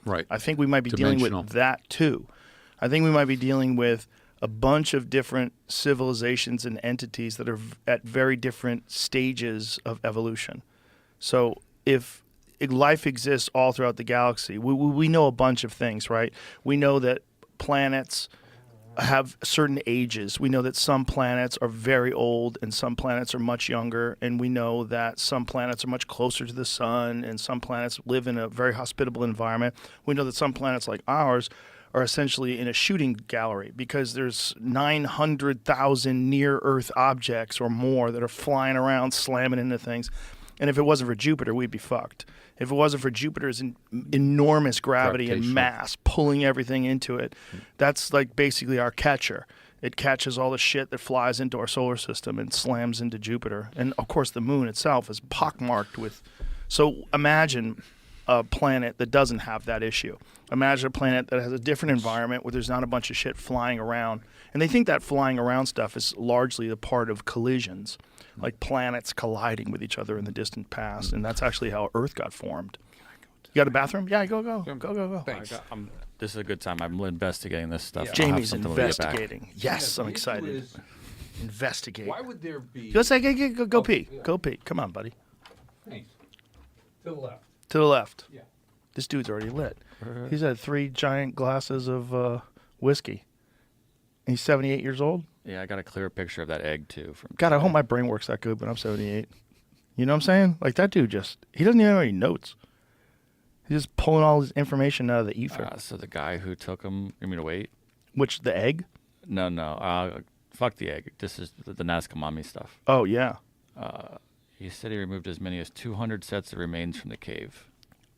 Right. I think we might be dealing with that too. I think we might be dealing with a bunch of different civilizations and entities that are at very different stages of evolution. So if life exists all throughout the galaxy, we know a bunch of things, right? We know that planets have certain ages. We know that some planets are very old and some planets are much younger. And we know that some planets are much closer to the sun and some planets live in a very hospitable environment. We know that some planets like ours are essentially in a shooting gallery because there's 900,000 near-Earth objects or more that are flying around, slamming into things. And if it wasn't for Jupiter, we'd be fucked. If it wasn't for Jupiter's enormous gravity and mass pulling everything into it, that's like basically our catcher. It catches all the shit that flies into our solar system and slams into Jupiter. And, of course, the moon itself is pockmarked with... So imagine a planet that doesn't have that issue. Imagine a planet that has a different environment where there's not a bunch of shit flying around. And they think that flying around stuff is largely a part of collisions, like planets colliding with each other in the distant past. And that's actually how Earth got formed. You got a bathroom? Yeah, go. Thanks. This is a good time. I'm investigating this stuff. Yeah. Jamie's investigating. Yes, I'm excited. Investigating. Why would there be... Go pee. Yeah. Go pee. Come on, buddy. Thanks. To the left. To the left. Yeah. This dude's already lit. He's had 3 giant glasses of whiskey. And he's 78 years old? Yeah, I got a clear picture of that egg, too. God, I hope my brain works that good when I'm 78. You know what I'm saying? Like, that dude he doesn't even have any notes. He's just pulling all his information out of the ether. So the guy who took him, you mean to wait? Which, the egg? No. Fuck the egg. This is the Nazca Mommy stuff. Oh, yeah. He said he removed as many as 200 sets of remains from the cave.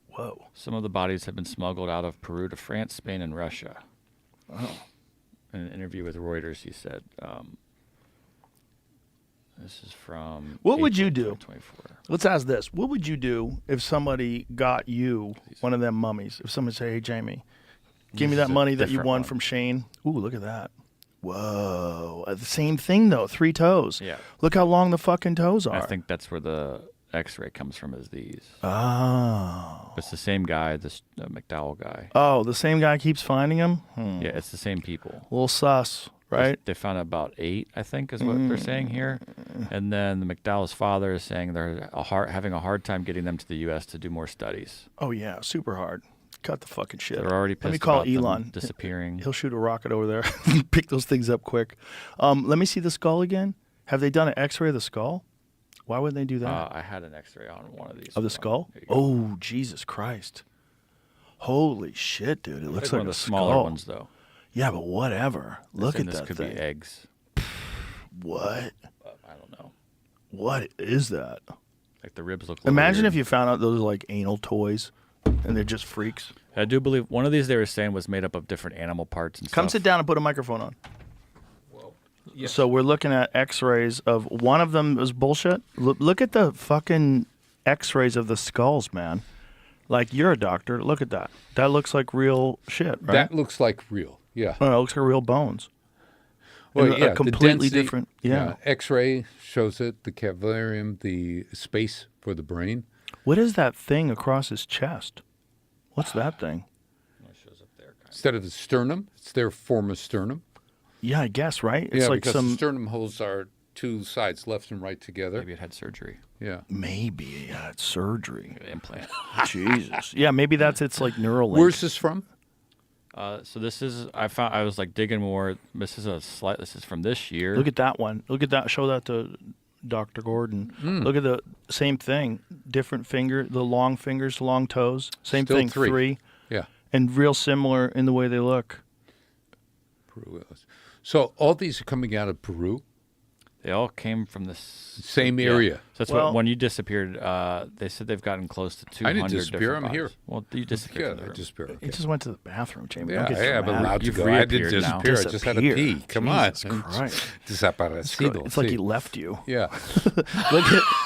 Whoa. Some of the bodies have been smuggled out of Peru to France, Spain, and Russia. Oh. In an interview with Reuters, he said, this is from What would you do? 24. Let's ask this. What would you do if somebody got you one of them mummies? If somebody say, hey, Jamie, give me that money that you won from Shane. Ooh, look at that. Whoa. The same thing, though. 3 toes. Yeah. Look how long the fucking toes are. I think that's where the X-ray comes from, is these. Oh. It's the same guy, this McDowell guy. Oh, the same guy keeps finding him? Yeah, it's the same people. A little sus, right? They found about 8, I think, is what they're saying here. And then the McDowell's father is saying they're having a hard time getting them to the U.S. to do more studies. Oh, yeah, super hard. Cut the fucking shit. They're already pissed Let me call about Elon. them disappearing. He'll shoot a rocket over there. Pick those things up quick. Let me see the skull again. Have they done an X-ray of the skull? Why would they do that? I had an X-ray on one of these. Of the skull? Oh, Jesus Christ. Holy shit, dude. It looks like one of a the smaller skull. ones, though. Yeah, but whatever. Look at this that could thing. be eggs. What? I don't know. What is that? Like the ribs look. Imagine weird. if you found out those are like anal toys, and they're just freaks. I do believe one of these they were saying was made up of different animal parts and Come stuff. sit down and put a microphone on. Well, yes. So we're looking at X-rays of one of them is bullshit. Look at the fucking X-rays of the skulls, man. Like, you're a doctor. Look at that. That looks like real shit, right? That looks like real. Yeah. Oh, it looks like real bones. Well, And yeah, a completely the density, different. Yeah. X-ray shows it. The cavalium, the space for the brain. What is that thing across his chest? What's that thing? It shows up there. Instead of the sternum, it's their form of sternum. Yeah, I guess, right? It's yeah, like because some the sternum holds our 2 sides, left and right, together. Maybe it had surgery. Yeah. maybe it's surgery. Implant. Jesus. Yeah, maybe that's its like neural link. Where's this from? So this is I was like digging more. This is from this year. Look at that one. Look at that. Show that to Dr. Gordon. Look at the same thing. Different finger, the long fingers, long toes. Same Still thing, 3. Yeah. And real similar in the way they look. Peru. So all these are coming out of Peru? They all came from the Same area. So that's Well- when you disappeared. They said they've gotten close to 200 I didn't disappear. different I'm here. bodies. Well, you disappeared. Yeah, from the I room. disappeared. He just went to the bathroom, Jamie. Don't Yeah, get hey, I'm dramatic. allowed to You've go. I didn't reappeared now. disappear. I just had to pee. Disappeared. Come on. Jesus Christ. Desaparecido. It's like Sí. he left you. Yeah.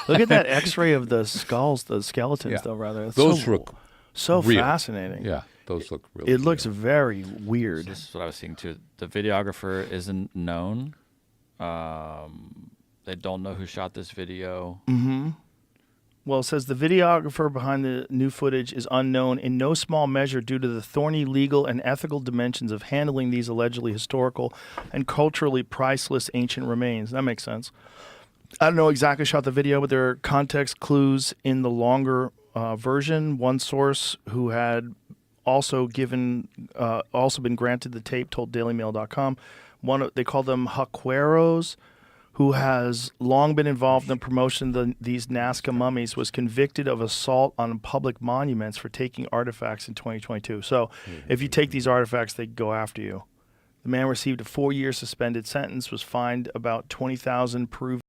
Look at that X-ray of the skulls, the skeletons, Yeah. though. Rather, it's Those so, look so real. fascinating. Yeah. Those look real. It looks very weird. This is what I was seeing too. The videographer isn't known. They don't know who shot this video. Well, it says the videographer behind the new footage is unknown in no small measure due to the thorny legal and ethical dimensions of handling these allegedly historical and culturally priceless ancient remains. That makes sense. I don't know exactly who shot the video, but there are context clues in the longer version. One source who had also been granted the tape told DailyMail.com. They call them Haqueros, who has long been involved in the promotion of these Nazca mummies, was convicted of assault on public monuments for taking artifacts in 2022. So if you take these artifacts, they go after you. The man received a 4-year suspended sentence, was fined about $20,000, proved